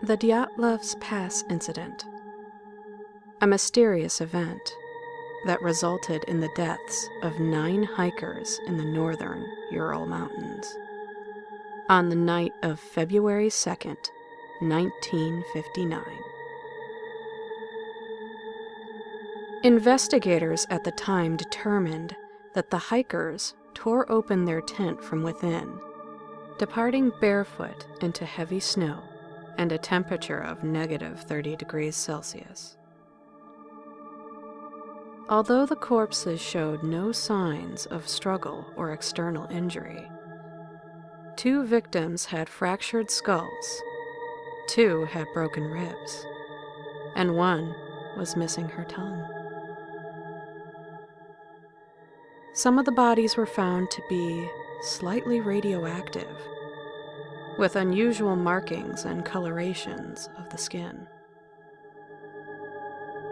The Dyatlov's Pass incident, a mysterious event that resulted in the deaths of 9 hikers in the northern Ural Mountains on the night of February 2nd, 1959. Investigators at the time determined that the hikers tore open their tent from within, departing barefoot into heavy snow and a temperature of -30 degrees Celsius. Although the corpses showed no signs of struggle or external injury, 2 victims had fractured skulls, 2 had broken ribs, and 1 was missing her tongue. Some of the bodies were found to be slightly radioactive, with unusual markings and colorations of the skin.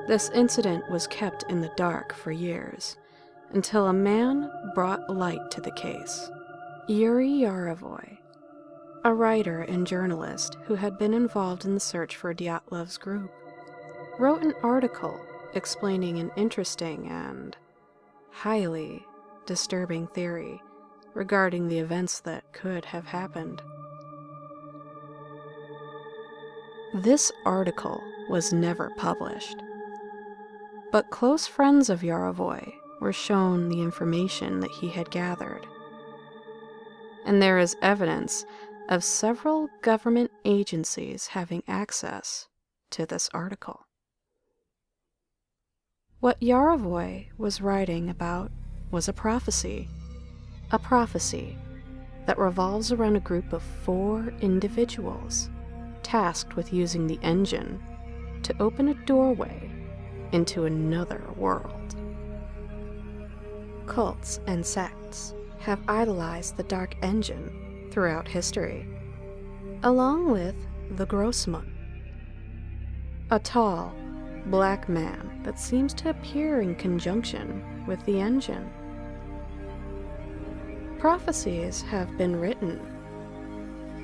This incident was kept in the dark for years, until a man brought light to the case. Yuri Yarovoy, a writer and journalist who had been involved in the search for Dyatlov's group, wrote an article explaining an interesting and highly disturbing theory regarding the events that could have happened. This article was never published, but close friends of Yarovoy were shown the information that he had gathered, and there is evidence of several government agencies having access to this article. What Yarovoy was writing about was a prophecy that revolves around a group of 4 individuals tasked with using the engine to open a doorway into another world. Cults and sects have idolized the Dark Engine throughout history, along with the Grossman, a tall, black man that seems to appear in conjunction with the engine. Prophecies have been written.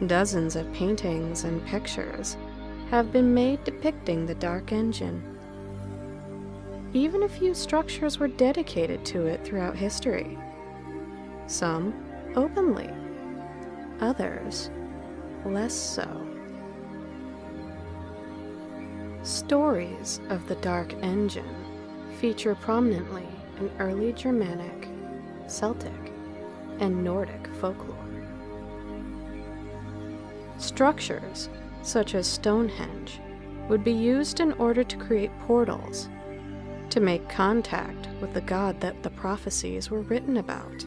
Dozens of paintings and pictures have been made depicting the Dark Engine. Even a few structures were dedicated to it throughout history. Some openly, others less so. Stories of the Dark Engine feature prominently in early Germanic, Celtic, and Nordic folklore. Structures, such as Stonehenge, would be used in order to create portals to make contact with the god that the prophecies were written about.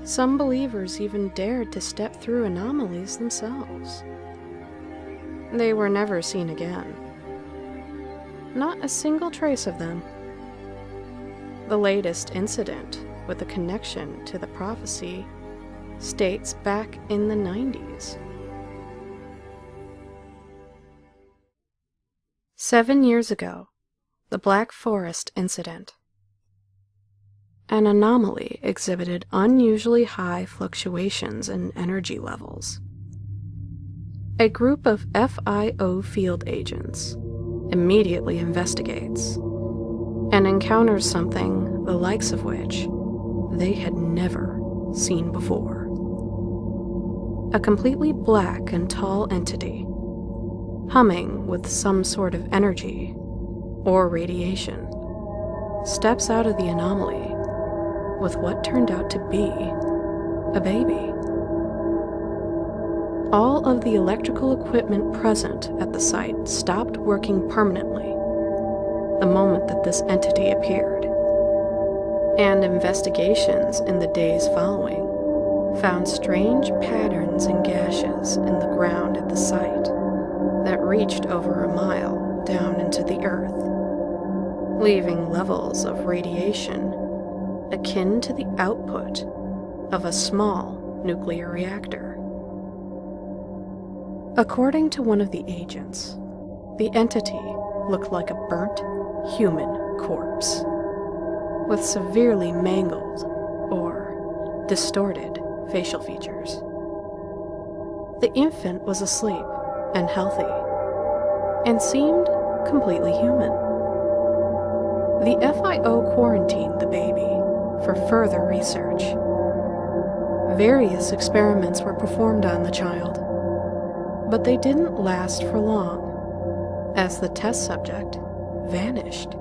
Some believers even dared to step through anomalies themselves. They were never seen again. Not a single trace of them. The latest incident with a connection to the prophecy states back in the 90s. 7 years ago, the Black Forest incident. An anomaly exhibited unusually high fluctuations in energy levels. A group of FIO field agents immediately investigates and encounters something the likes of which they had never seen before. A completely black and tall entity, humming with some sort of energy or radiation, steps out of the anomaly with what turned out to be a baby. All of the electrical equipment present at the site stopped working permanently the moment that this entity appeared, and investigations in the days following found strange patterns and gashes in the ground at the site that reached over a mile down into the earth, leaving levels of radiation akin to the output of a small nuclear reactor. According to one of the agents, the entity looked like a burnt human corpse, with severely mangled or distorted facial features. The infant was asleep and healthy, and seemed completely human. The FIO quarantined the baby for further research. Various experiments were performed on the child, but they didn't last for long, as the test subject vanished,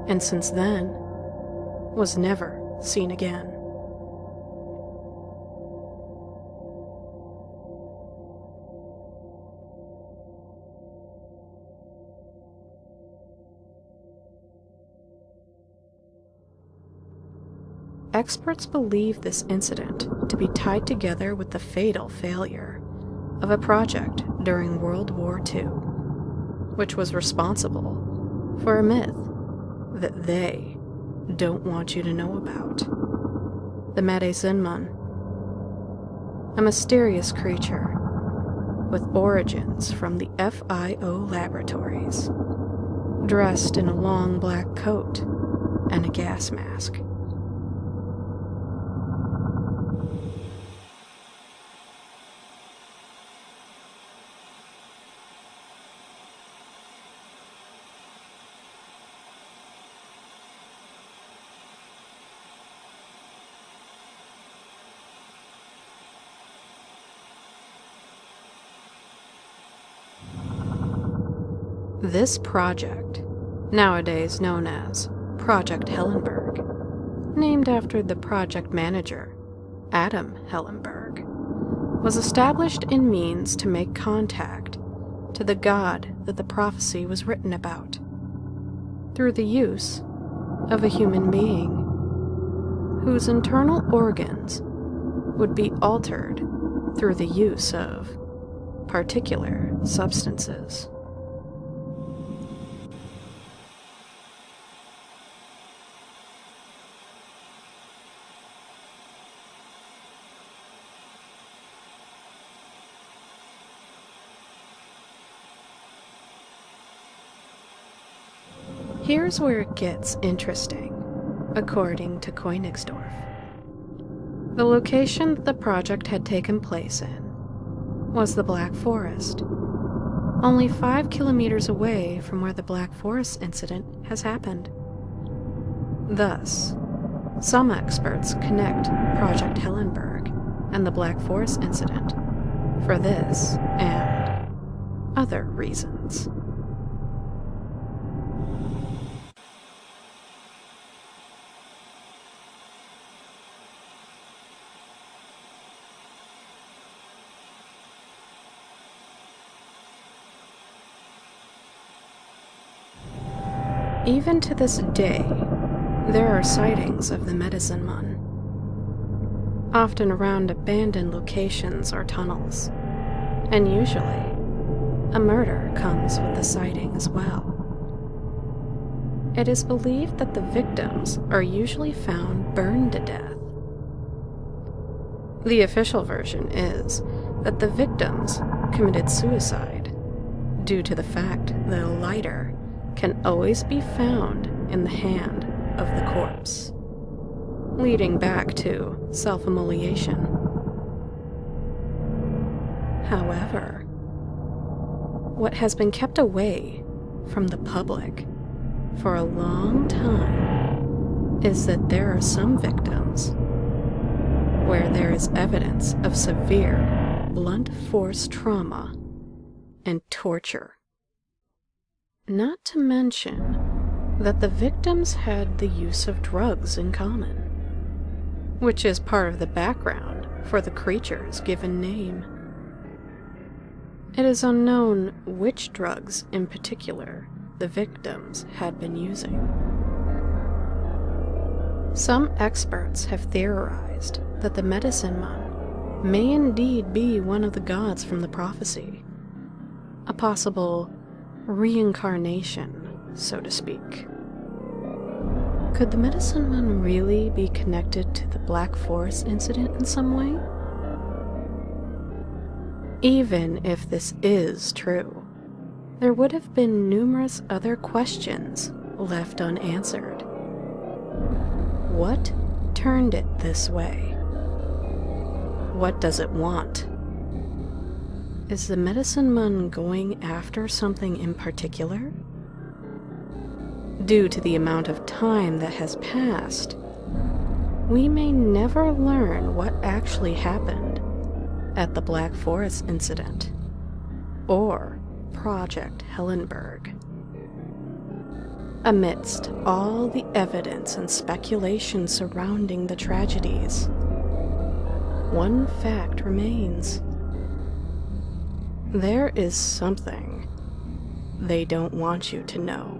and since then was never seen again. Experts believe this incident to be tied together with the fatal failure of a project during World War II, which was responsible for a myth that they don't want you to know about. The Medizinman, a mysterious creature with origins from the FIO laboratories, dressed in a long black coat and a gas mask. This project, nowadays known as Project Hellenberg, named after the project manager, Adam Hellenberg, was established in means to make contact to the god that the prophecy was written about, through the use of a human being whose internal organs would be altered through the use of particular substances. Here's where it gets interesting, according to Koenigsdorf. The location that the project had taken place in was the Black Forest, only 5 kilometers away from where the Black Forest incident has happened. Thus, some experts connect Project Hellenberg and the Black Forest incident for this and other reasons. Even to this day, there are sightings of the Medizinman, often around abandoned locations or tunnels, and usually a murder comes with the sighting as well. It is believed that the victims are usually found burned to death. The official version is that the victims committed suicide due to the fact that a lighter can always be found in the hand of the corpse, leading back to self-immolation. However, what has been kept away from the public for a long time is that there are some victims where there is evidence of severe blunt force trauma and torture. Not to mention that the victims had the use of drugs in common, which is part of the background for the creature's given name. It is unknown which drugs in particular the victims had been using. Some experts have theorized that the Medizinman may indeed be one of the gods from the prophecy, a possible reincarnation, so to speak. Could the Medizinman really be connected to the Black Forest incident in some way? Even if this is true, there would have been numerous other questions left unanswered. What turned it this way? What does it want? Is the medicine man going after something in particular? Due to the amount of time that has passed, we may never learn what actually happened at the Black Forest incident or Project Hellenberg. Amidst all the evidence and speculation surrounding the tragedies, one fact remains. There is something they don't want you to know.